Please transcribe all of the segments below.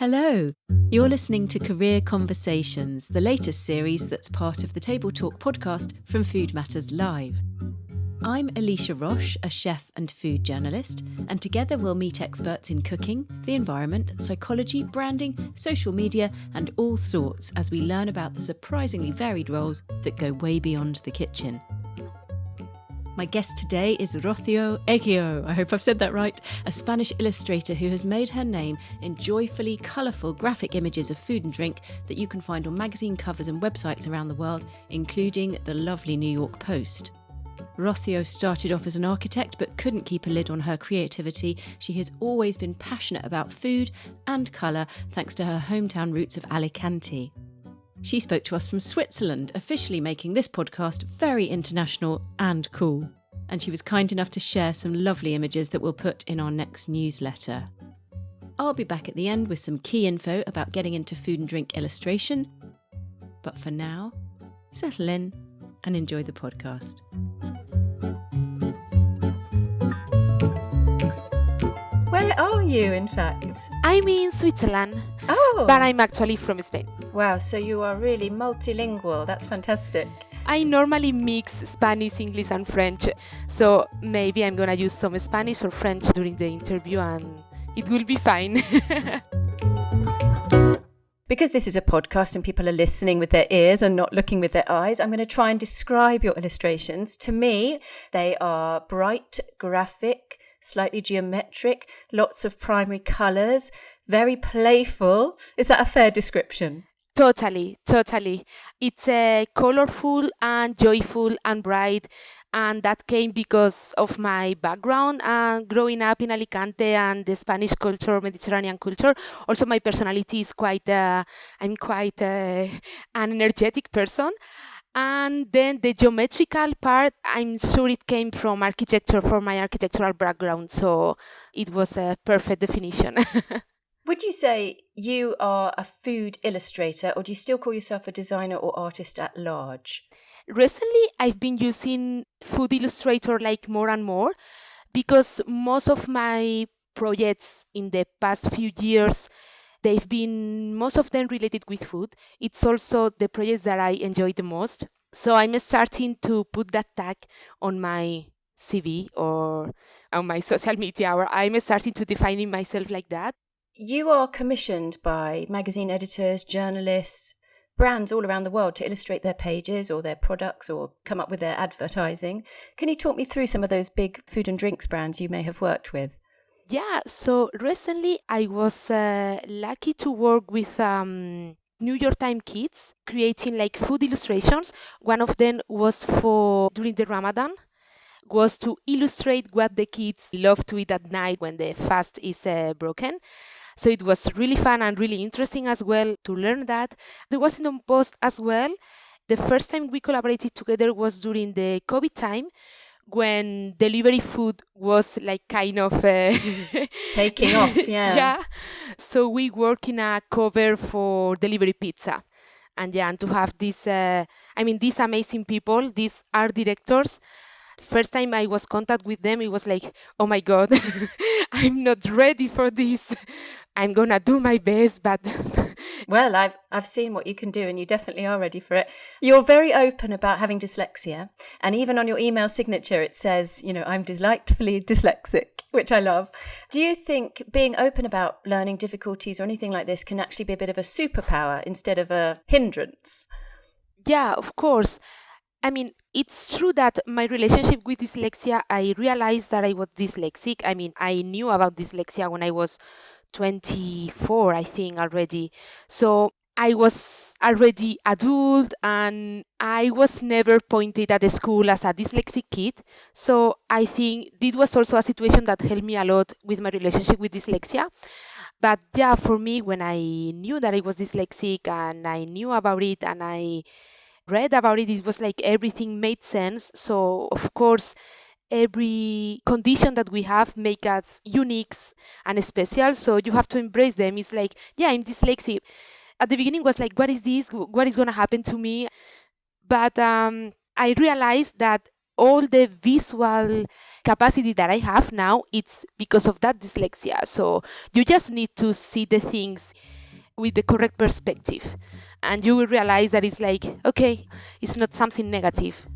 Hello, you're listening to Career Conversations, the latest series that's part of the Table Talk podcast from Food Matters Live. I'm Alicia Roche, a chef and food journalist, and together we'll meet experts in cooking, the environment, psychology, branding, social media, and all sorts as we learn about the surprisingly varied roles that go way beyond the kitchen. My guest today is Rocio Egio, I hope I've said that right, a Spanish illustrator who has made her name in joyfully colourful graphic images of food and drink that you can find on magazine covers and websites around the world, including the lovely New York Post. Rocio started off as an architect but couldn't keep a lid on her creativity. She has always been passionate about food and colour thanks to her hometown roots of Alicante. She spoke to us from Switzerland, officially making this podcast very international and cool. And she was kind enough to share some lovely images that we'll put in our next newsletter. I'll be back at the end with some key info about getting into food and drink illustration. But for now, settle in and enjoy the podcast. Where are you, in fact? I'm in Switzerland, but I'm actually from Spain. Wow, so you are really multilingual. That's fantastic. I normally mix Spanish, English and French, so maybe I'm going to use some Spanish or French during the interview and it will be fine. Because this is a podcast and people are listening with their ears and not looking with their eyes, I'm going to try and describe your illustrations. To me, they are bright, graphic, slightly geometric, lots of primary colours, very playful. Is that a fair description? Totally. It's colorful and joyful and bright, and that came because of my background and growing up in Alicante and the Spanish culture, Mediterranean culture. Also, my personality is I'm quite an energetic person. And then the geometrical part, I'm sure it came from architecture, from my architectural background. So it was a perfect definition. Would you say you are a food illustrator, or do you still call yourself a designer or artist at large? Recently, I've been using food illustrator more and more because most of my projects in the past few years, they've been most of them related with food. It's also the projects that I enjoy the most. So I'm starting to put that tag on my CV or on my social media, or I'm starting to define myself like that. You are commissioned by magazine editors, journalists, brands all around the world to illustrate their pages or their products or come up with their advertising. Can you talk me through some of those big food and drinks brands you may have worked with? Yeah, so recently I was lucky to work with New York Times kids creating food illustrations. One of them was for during the Ramadan, was to illustrate what the kids love to eat at night when the fast is broken. So it was really fun and really interesting as well to learn that. There was in Post as well. The first time we collaborated together was during the COVID time, when delivery food was taking off, yeah. Yeah. So we work in a cover for delivery pizza. And to have these amazing people, these art directors. First time I was contact with them, it was oh my God, I'm not ready for this. I'm gonna do my best, but well, I've seen what you can do, and you definitely are ready for it. You're very open about having dyslexia, and even on your email signature it says, I'm delightfully dyslexic, which I love. Do you think being open about learning difficulties or anything like this can actually be a bit of a superpower instead of a hindrance? Yeah, of course. It's true that my relationship with dyslexia, I realized that I was dyslexic. I knew about dyslexia when I was 24, I think, already. So I was already adult and I was never pointed at the school as a dyslexic kid. So I think this was also a situation that helped me a lot with my relationship with dyslexia. But yeah, for me, when I knew that I was dyslexic and I knew about it and I read about it, it was everything made sense. So of course, every condition that we have make us unique and special. So you have to embrace them. It's I'm dyslexic. At the beginning was what is this? What is going to happen to me? But I realized that all the visual capacity that I have now, it's because of that dyslexia. So you just need to see the things with the correct perspective. And you will realize that it's like, okay, it's not something negative.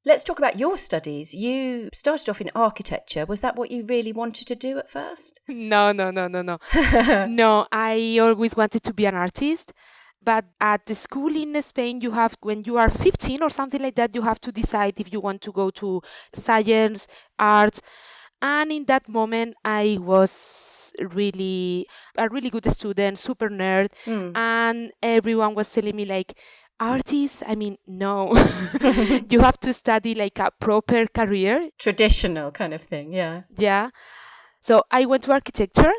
Let's talk about your studies. You started off in architecture. Was that what you really wanted to do at first? No. No, I always wanted to be an artist. But at the school in Spain, you have, when you are 15 or something like that, you have to decide if you want to go to science, arts. And in that moment, I was really a really good student, super nerd. And everyone was telling me like, artists, I mean, no. You have to study like a proper career. Traditional kind of thing, yeah. Yeah. So I went to architecture.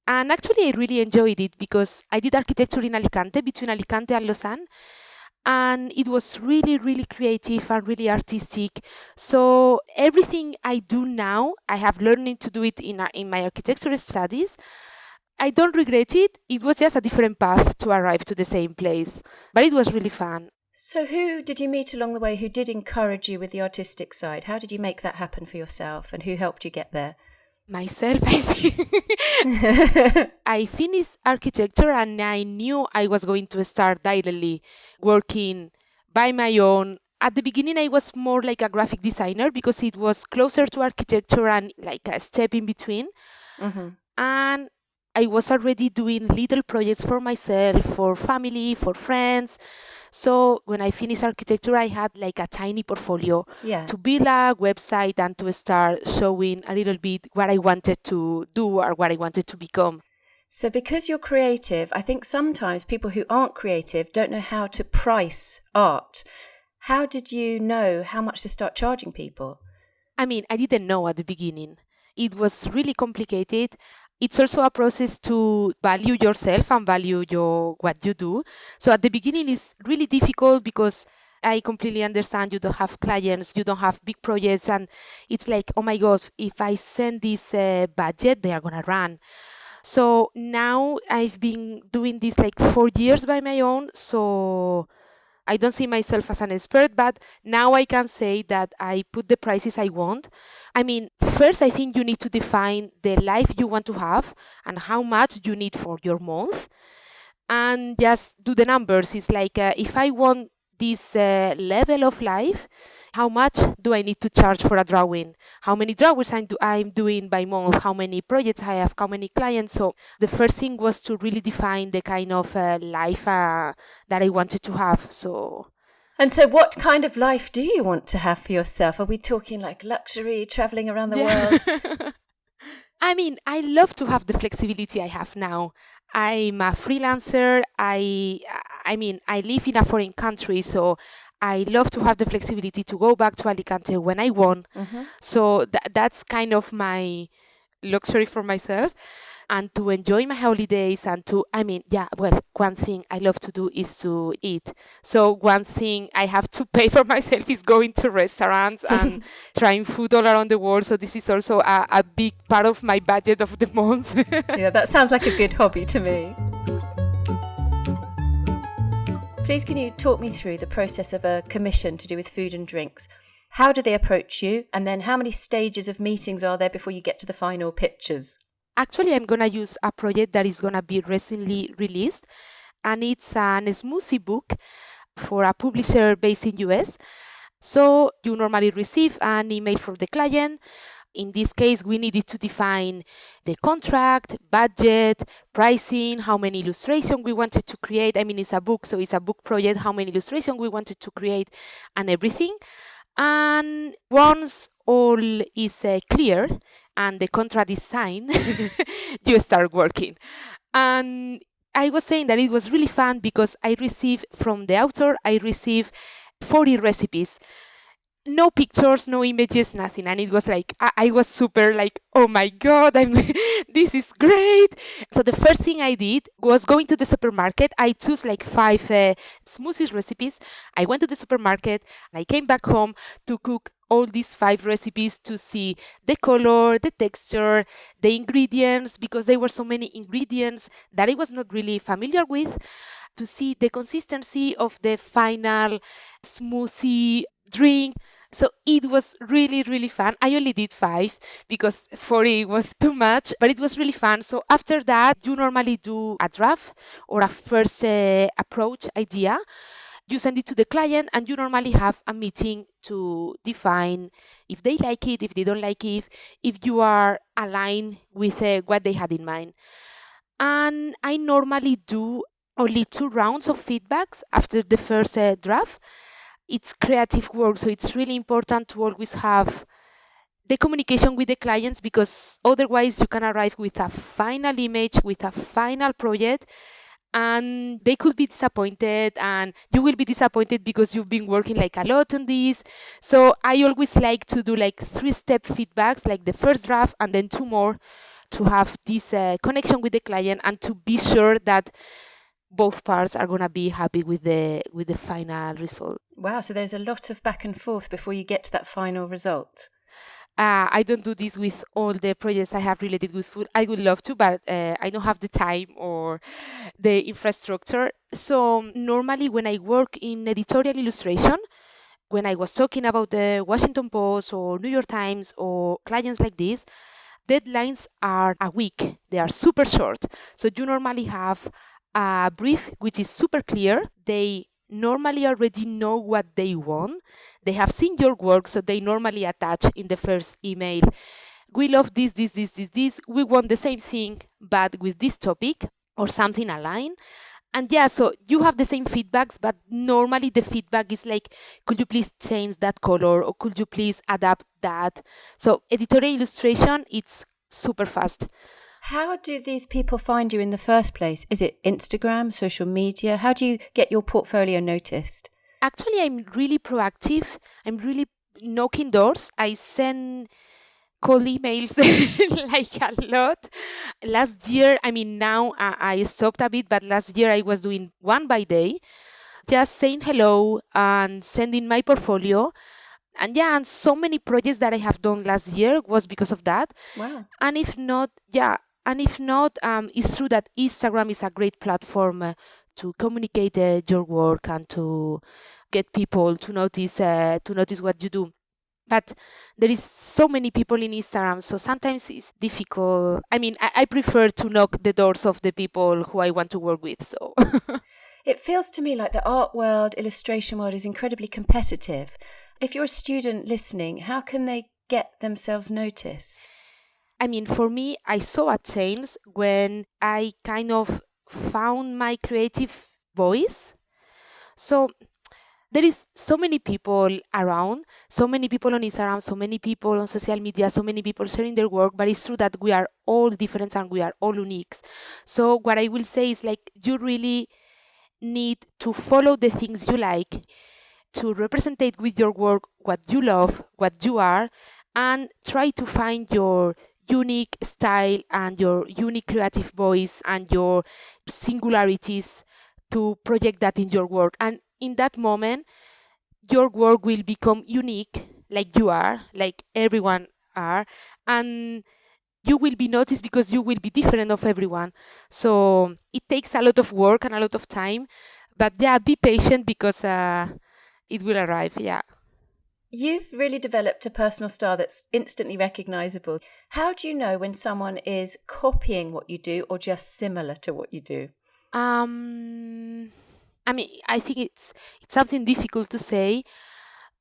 And actually, I really enjoyed it because I did architecture in Alicante, between Alicante and Lausanne. And it was really, really creative and really artistic. So everything I do now, I have learned to do it in my architecture studies. I don't regret it. It was just a different path to arrive to the same place. But it was really fun. So who did you meet along the way who did encourage you with the artistic side? How did you make that happen for yourself, and who helped you get there? Myself, I think. I finished architecture and I knew I was going to start directly working by my own. At the beginning, I was more like a graphic designer because it was closer to architecture and like a step in between. And I was already doing little projects for myself, for family, for friends. So when I finished architecture, I had like a tiny portfolio to build a website and to start showing a little bit what I wanted to do or what I wanted to become. So because you're creative, I think sometimes people who aren't creative don't know how to price art. How did you know how much to start charging people? I mean, I didn't know at the beginning. It was really complicated. It's also a process to value yourself and value what you do. So at the beginning, it's really difficult because I completely understand you don't have clients, you don't have big projects, and it's like, oh my God, if I send this budget, they are gonna run. So now I've been doing this like 4 years by my own, so I don't see myself as an expert, but now I can say that I put the prices I want. I mean, first, I think you need to define the life you want to have and how much you need for your month, and just do the numbers. It's like, if I want this level of life, how much do I need to charge for a drawing? How many drawings I'm doing by month? How many projects I have? How many clients? So the first thing was to really define the kind of life that I wanted to have. And so what kind of life do you want to have for yourself? Are we talking like luxury, traveling around the world? I mean, I love to have the flexibility I have now. I'm a freelancer. I mean, I live in a foreign country, so I love to have the flexibility to go back to Alicante when I want. So that's kind of my luxury for myself, and to enjoy my holidays and one thing I love to do is to eat. So one thing I have to pay for myself is going to restaurants and trying food all around the world. So this is also a big part of my budget of the month. Yeah, that sounds like a good hobby to me. Please, can you talk me through the process of a commission to do with food and drinks? How do they approach you? And then how many stages of meetings are there before you get to the final pictures? Actually, I'm going to use a project that is going to be recently released, and it's an smoothie book for a publisher based in US. So you normally receive an email from the client. In this case, we needed to define the contract, budget, pricing, how many illustrations we wanted to create. I mean, it's a book, so it's a book project, how many illustrations we wanted to create and everything. And once all is clear and the contract is signed, you start working. And I was saying that it was really fun because I received from the author, 40 recipes. No pictures, no images, nothing. And it was like, I was super like, oh my God, this is great. So the first thing I did was going to the supermarket. I chose like 5 smoothies recipes. I went to the supermarket and I came back home to cook all these 5 recipes to see the color, the texture, the ingredients, because there were so many ingredients that I was not really familiar with, to see the consistency of the final smoothie drink. So it was really, really fun. I only did 5 because 40 was too much, but it was really fun. So after that, you normally do a draft or a first approach idea. You send it to the client, and you normally have a meeting to define if they like it, if they don't like it, if you are aligned with what they had in mind. And I normally do only 2 rounds of feedbacks after the first draft. It's creative work, so it's really important to always have the communication with the clients, because otherwise you can arrive with a final image, with a final project, and they could be disappointed, and you will be disappointed because you've been working like a lot on this. So I always like to do like 3-step feedbacks, like the first draft and then 2 more, to have this connection with the client and to be sure that both parts are going to be happy with the final result. Wow, so there's a lot of back and forth before you get to that final result. I don't do this with all the projects I have related with food. I would love to, but I don't have the time or the infrastructure. So normally when I work in editorial illustration, when I was talking about the Washington Post or New York Times or clients like this, deadlines are a week. They are super short. So you normally have a brief which is super clear. They normally already know what they want. They have seen your work, so they normally attach in the first email, we love this, this, this, this, this. We want the same thing, but with this topic or something aligned. And yeah, so you have the same feedbacks, but normally the feedback is like, could you please change that color, or could you please adapt that? So editorial illustration, it's super fast. How do these people find you in the first place? Is it Instagram, social media? How do you get your portfolio noticed? Actually, I'm really proactive. I'm really knocking doors. I send cold emails like a lot. Last year, now I stopped a bit, but last year I was doing 1 by day, just saying hello and sending my portfolio. And yeah, and so many projects that I have done last year was because of that. Wow. And if not, it's true that Instagram is a great platform to communicate your work and to get people to notice what you do. But there is so many people in Instagram, so sometimes it's difficult. I prefer to knock the doors of the people who I want to work with. So it feels to me like the art world, illustration world is incredibly competitive. If you're a student listening, how can they get themselves noticed? For me, I saw a change when I kind of found my creative voice. So there is so many people around, so many people on Instagram, so many people on social media, so many people sharing their work, but it's true that we are all different and we are all unique. So what I will say is, like, you really need to follow the things you like, to represent with your work what you love, what you are, and try to find your unique style and your unique creative voice and your singularities to project that in your work. And in that moment, your work will become unique, like you are, like everyone are, and you will be noticed because you will be different of everyone. So it takes a lot of work and a lot of time, but yeah, be patient because it will arrive. Yeah. You've really developed a personal style that's instantly recognizable. How do you know when someone is copying what you do or just similar to what you do? I think it's something difficult to say.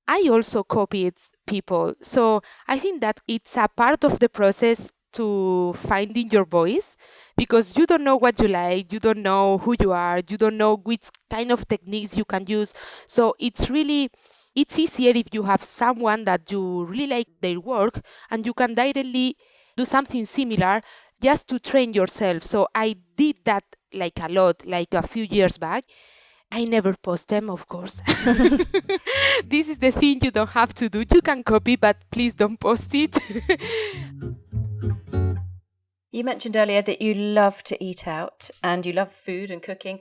I also copied people. So I think that it's a part of the process to finding your voice, because you don't know what you like, you don't know who you are, you don't know which kind of techniques you can use. So it's easier if you have someone that you really like their work and you can directly do something similar just to train yourself. So I did that like a lot, like a few years back. I never post them, of course. This is the thing you don't have to do. You can copy, but please don't post it. You mentioned earlier that you love to eat out and you love food and cooking.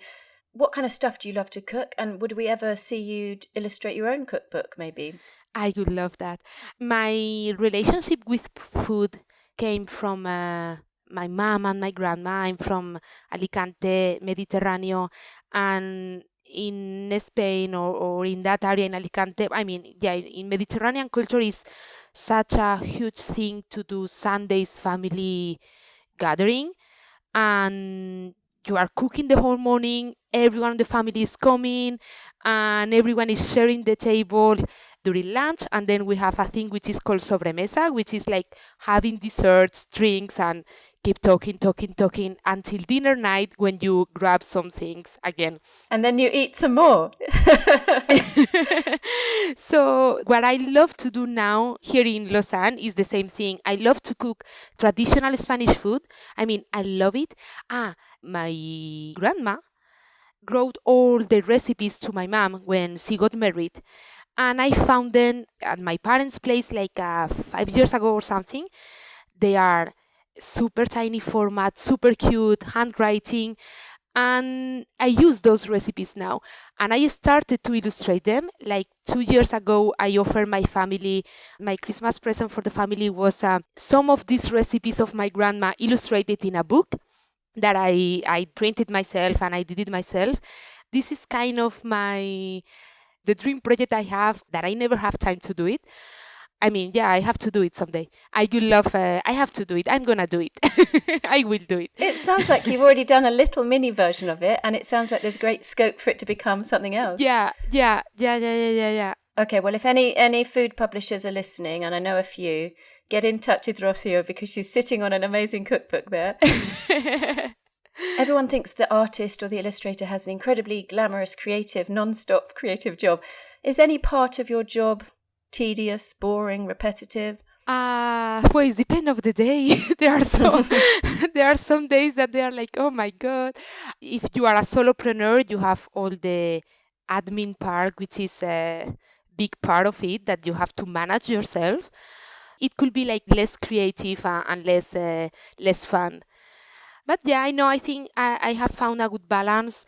What kind of stuff do you love to cook? And would we ever see you illustrate your own cookbook, maybe? I would love that. My relationship with food came from my mom and my grandma. I'm from Alicante, Mediterranean, and in Spain or in that area in Alicante, I mean, yeah, in Mediterranean culture is such a huge thing to do Sundays family gathering, and you are cooking the whole morning, everyone in the family is coming, and everyone is sharing the table during lunch, and then we have a thing which is called sobremesa, which is like having desserts, drinks, and keep talking until dinner night when you grab some things again. And then you eat some more. So what I love to do now here in Lausanne is the same thing. I love to cook traditional Spanish food. I mean, I love it. My grandma wrote all the recipes to my mom when she got married. And I found them at my parents' place like 5 years ago or something. They are super tiny format, super cute, handwriting. And I use those recipes now. And I started to illustrate them. Like 2 years ago, I offered my family, my Christmas present for the family was some of these recipes of my grandma illustrated in a book that I printed myself and I did it myself. This is kind of the dream project I have that I never have time to do it. I mean, yeah, I have to do it someday. I have to do it. I'm going to do it. I will do it. It sounds like you've already done a little mini version of it, and it sounds like there's great scope for it to become something else. Yeah. Okay, well, if any food publishers are listening, and I know a few, get in touch with Rocio because she's sitting on an amazing cookbook there. Everyone thinks the artist or the illustrator has an incredibly glamorous, creative, non-stop creative job. Is any part of your job tedious, boring, repetitive? Well, it depends of the day. there are some days that they are like, oh my God. If you are a solopreneur, you have all the admin part, which is a big part of it that you have to manage yourself. It could be like less creative and less fun. But yeah, I think I have found a good balance.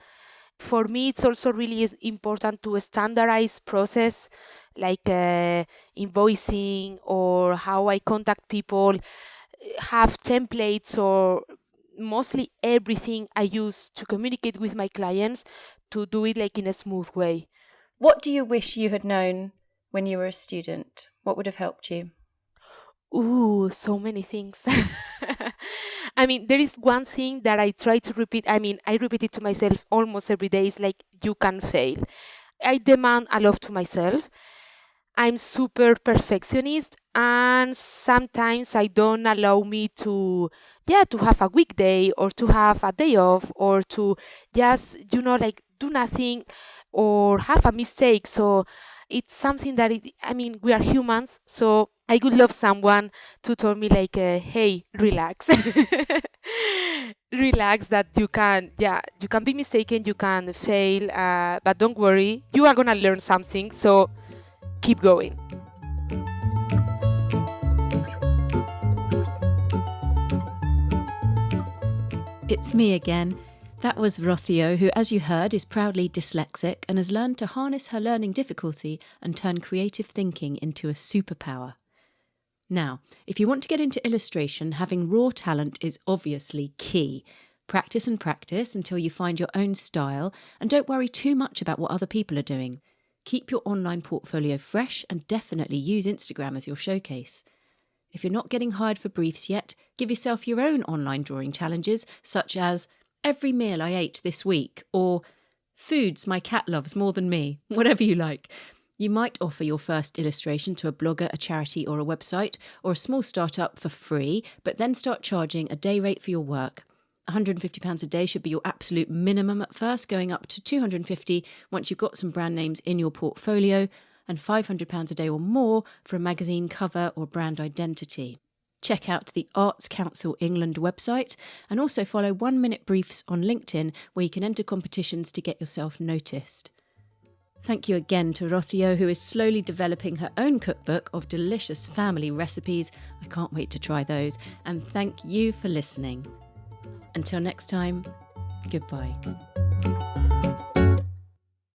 For me, it's also really important to standardize process like invoicing or how I contact people, have templates or mostly everything I use to communicate with my clients to do it like in a smooth way. What do you wish you had known when you were a student? What would have helped you? Ooh, so many things. I mean, there is one thing that I try to repeat. I mean, I repeat it to myself almost every day. It's like, you can fail. I demand a lot to myself. I'm super perfectionist, and sometimes I don't allow me to have a weekday or to have a day off or to just, like do nothing or have a mistake. So it's something that, we are humans. So I would love someone to tell me like, hey, relax. Relax, that you can be mistaken, you can fail, but don't worry, you are going to learn something. So keep going. It's me again. That was Rocio, who, as you heard, is proudly dyslexic and has learned to harness her learning difficulty and turn creative thinking into a superpower. Now, if you want to get into illustration, having raw talent is obviously key. Practice and practice until you find your own style, and don't worry too much about what other people are doing. Keep your online portfolio fresh and definitely use Instagram as your showcase. If you're not getting hired for briefs yet, give yourself your own online drawing challenges, such as every meal I ate this week, or foods my cat loves more than me, whatever you like. You might offer your first illustration to a blogger, a charity or a website, or a small startup for free, but then start charging a day rate for your work. £150 a day should be your absolute minimum at first, going up to £250 once you've got some brand names in your portfolio, and £500 a day or more for a magazine cover or brand identity. Check out the Arts Council England website and also follow 1 Minute Briefs on LinkedIn, where you can enter competitions to get yourself noticed. Thank you again to Rocio, who is slowly developing her own cookbook of delicious family recipes. I can't wait to try those. And thank you for listening. Until next time, goodbye.